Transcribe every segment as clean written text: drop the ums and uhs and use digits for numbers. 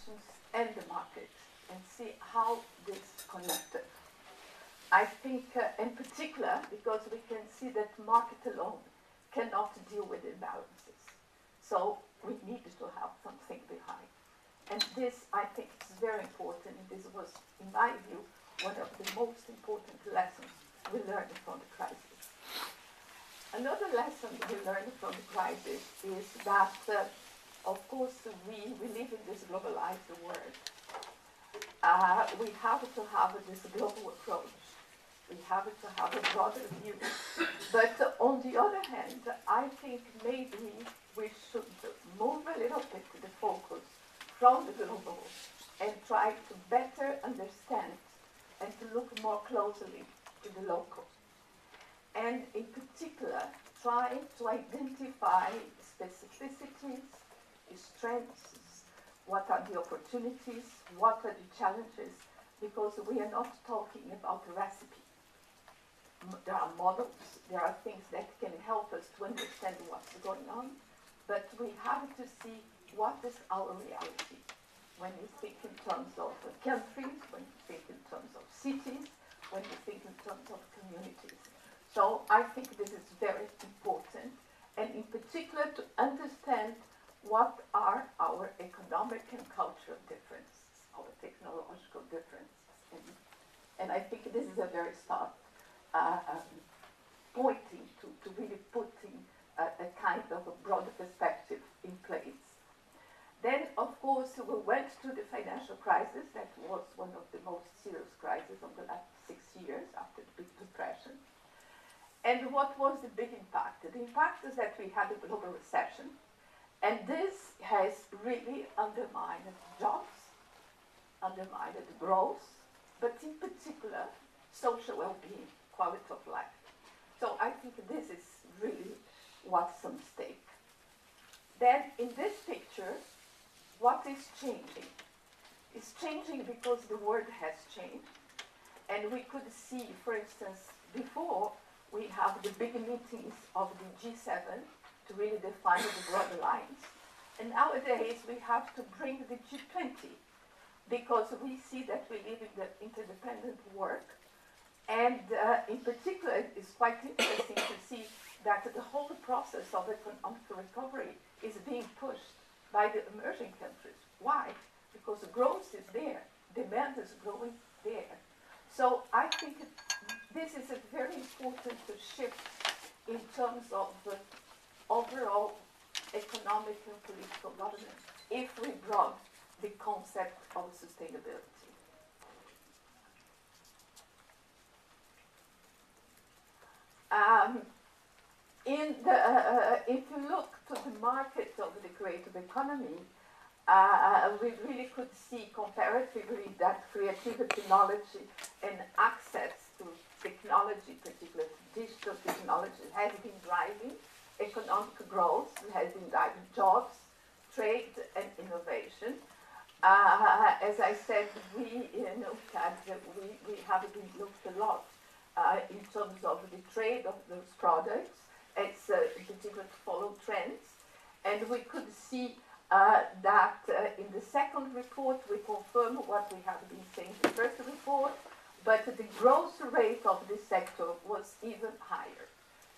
functions and the market, and see how this connected. I think, in particular, because we can see that market alone cannot deal with imbalances. So we needed to have something behind. And this, I think, is very important. This was, in my view, one of the most important lessons we learned from the crisis. Another lesson we learned from the crisis is that, of course, we live in this globalized world. We have to have this global approach. We have to have a broader view. But on the other hand, I think maybe we should move a little bit the focus from the global and try to better understand and to look more closely to the local. And in particular, try to identify specificities, strengths, what are the opportunities, what are the challenges, because we are not talking about a recipe. There are models, there are things that can help us to understand what's going on, but we have to see what is our reality. When you think in terms of countries, when you think in terms of cities, when you think in terms of communities. So I think this is very important, and in particular to understand what are our economic and cultural differences, our technological differences. And I think this is a very start pointing to really putting a kind of a broader perspective in place. Then, of course, we went through the financial crisis. That was one of the most serious crises of the last 6 years after the Big Depression. And what was the big impact? The impact is that we had a global recession, and this has really undermined jobs, undermined growth, but in particular, social well-being, quality of life. So I think this is really what's at stake. Then in this picture, what is changing? It's changing because the world has changed. And we could see, for instance, before we have the big meetings of the G7 to really define the broader lines. And nowadays we have to bring the G20 because we see that we live in the interdependent world. And in particular, it's quite interesting to see that the whole process of economic recovery is being pushed by the emerging countries. Why? Because the growth is there, demand is growing there. So I think this is a very important shift in terms of the overall economic and political governance if we brought the concept of sustainability. If you look to the market of the creative economy, we really could see comparatively that creativity, knowledge, and access to technology, particularly digital technology, has been driving economic growth, has been driving jobs, trade, and innovation. As I said, we have been looked a lot in terms of the trade of those products. It's in particular to follow trends. And we could see that in the second report, we confirm what we have been saying in the first report, but the growth rate of this sector was even higher.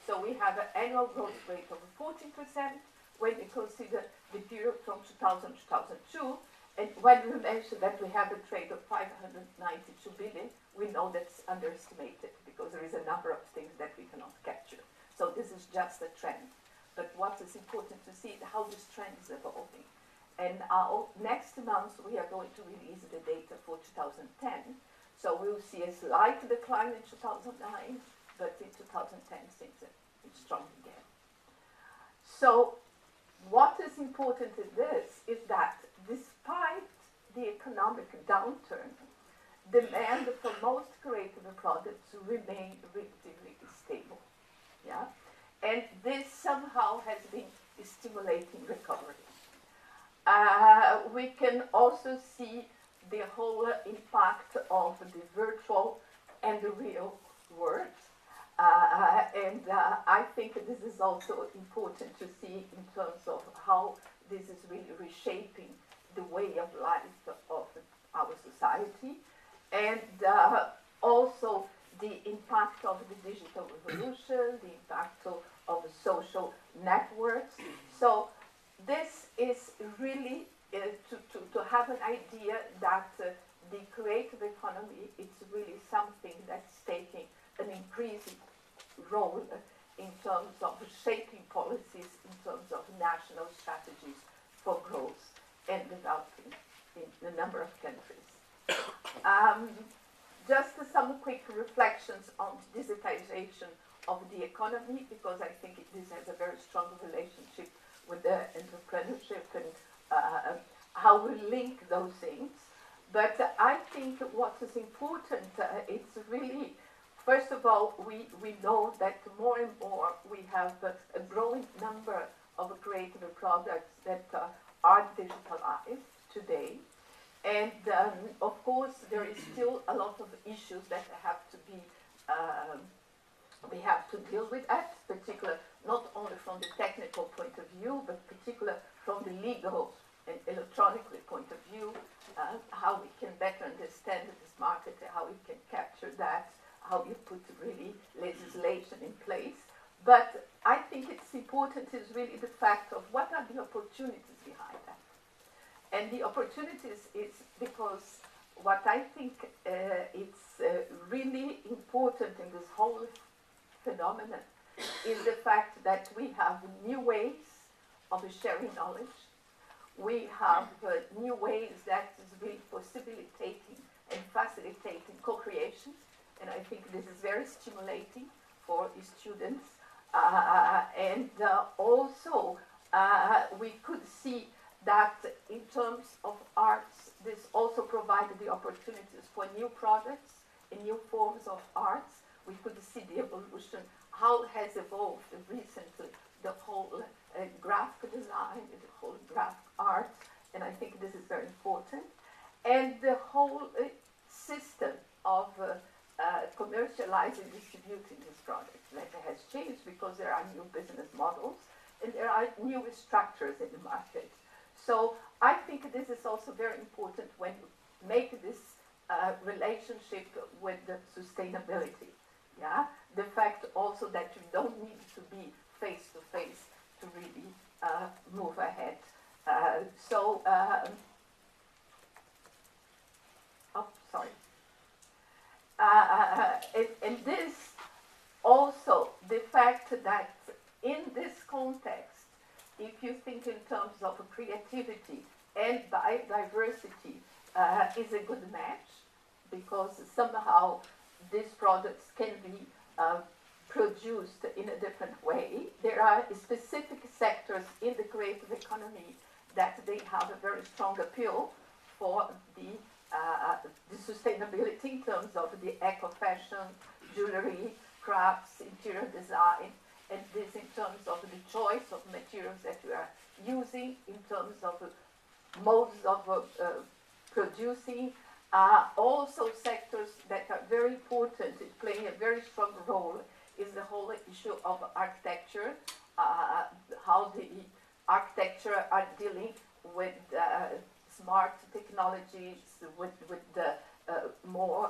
So we have an annual growth rate of 14% when we consider the period from 2000 to 2002. And when we mention that we have a trade of 592 billion, we know that's underestimated because there is a number of things that we cannot capture. So this is just a trend. But what is important to see is how this trend is evolving. And next month, we are going to release the data for 2010. So we'll see a slight decline in 2009, but in 2010, things are strong again. So what is important in this is that despite the economic downturn, demand for most creative products remain relatively stable. Yeah? And this somehow has been stimulating recovery. We can also see the whole impact of the virtual and the real world. And I think this is also important to see in terms of how this is really reshaping the way of life of our society, and also the impact of the digital revolution, the impact of social networks. So this is really to have an idea that the creative economy is really something that's taking an increasing role in terms of shaping policies, in terms of national strategies for growth and development in a number of countries. Just some quick reflections on digitization of the economy, because I think this has a very strong relationship with the entrepreneurship and how we link those things. But I think what is important, it's really, first of all, we know that more and more we have a growing number of creative products that are digitalized today. And of course, there is still a lot of issues that have to be, we have to deal with that, particularly not only from the technical point of view, but particularly from the legal and electronically point of view, how we can better understand this market, how we can capture that, how you put really legislation in place. But I think it's important is really the fact of what are the opportunities behind that. And the opportunities is because what I think it's really important in this whole phenomenon is the fact that we have new ways of sharing knowledge. We have new ways that is really possibilitating and facilitating co-creation. And I think this is very stimulating for students. And also we could see that in terms of arts, this also provided the opportunities for new projects and new forms of arts. We could see the evolution, how it has evolved recently, the whole graphic design, the whole graphic art, and I think this is very important. And the whole system of commercializing, distributing these products that has changed because there are new business models and there are new structures in the market. So I think this is also very important when you make this relationship with the sustainability. Yeah, the fact also that you don't need to be face to face to really move ahead. And this also the fact that in this context, if you think in terms of creativity and biodiversity, is a good match, because somehow these products can be produced in a different way. There are specific sectors in the creative economy that they have a very strong appeal for the sustainability in terms of the eco-fashion, jewelry, crafts, interior design, and this in terms of the choice of materials that we are using, in terms of modes of producing. Also sectors that are very important, playing a very strong role, is the whole issue of architecture, how the architecture are dealing with smart technologies, with the more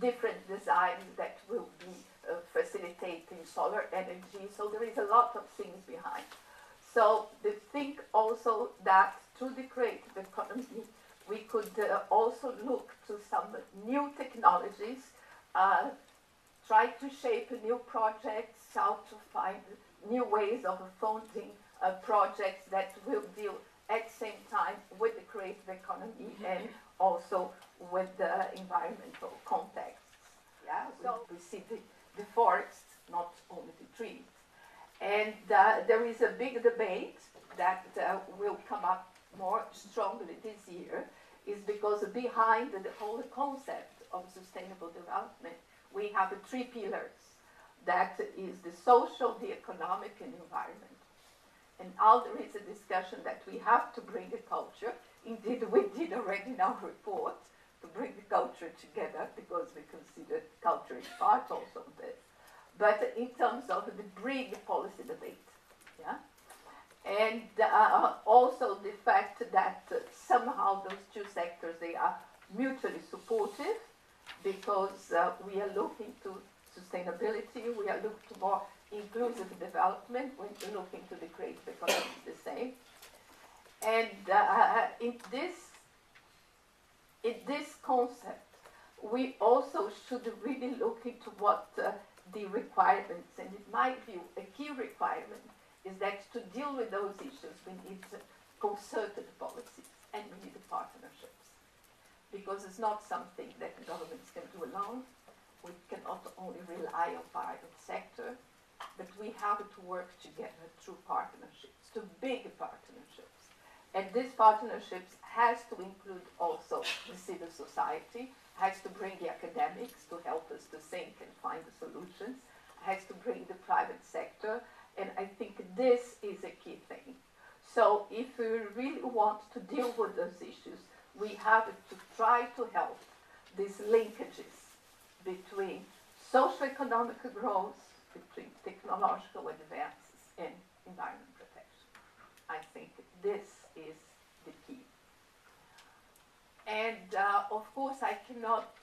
different designs that will be facilitating solar energy. So there is a lot of things behind. So they think also that through the creative economy, we could also look to some new technologies, try to shape new projects, how to find new ways of funding projects that will deal at the same time with the creative economy and also with the environmental contexts. Yeah, so we see the forests, not only the trees. And there is a big debate that will come up more strongly this year, is because behind the whole concept of sustainable development, we have 3 pillars. That is the social, the economic, and environment. And now there is a discussion that we have to bring the culture. Indeed, we did already in our report to bring the culture together, because we consider culture is part also of this. But in terms of the big policy debate, yeah? And also the fact that somehow those two sectors, they are mutually supportive, because we are looking to sustainability, we are looking to more inclusive development, when you look into the creative economy, it's the same. And in this concept, we also should really look into what the requirements, and in my view, a key requirement is that to deal with those issues, we need concerted policies and we need partnerships. Because it's not something that governments can do alone. We cannot only rely on private sector, but we have to work together through partnerships, to big partnerships. And these partnerships has to include also the civil society, has to bring the academics to help us to think and find the solutions, has to bring the private sector, and I think this is a key thing. So if we really want to deal with those issues, we have to try to help these linkages between socio-economic growth, between technological advances and environment protection. I think this is the key. And of course, I cannot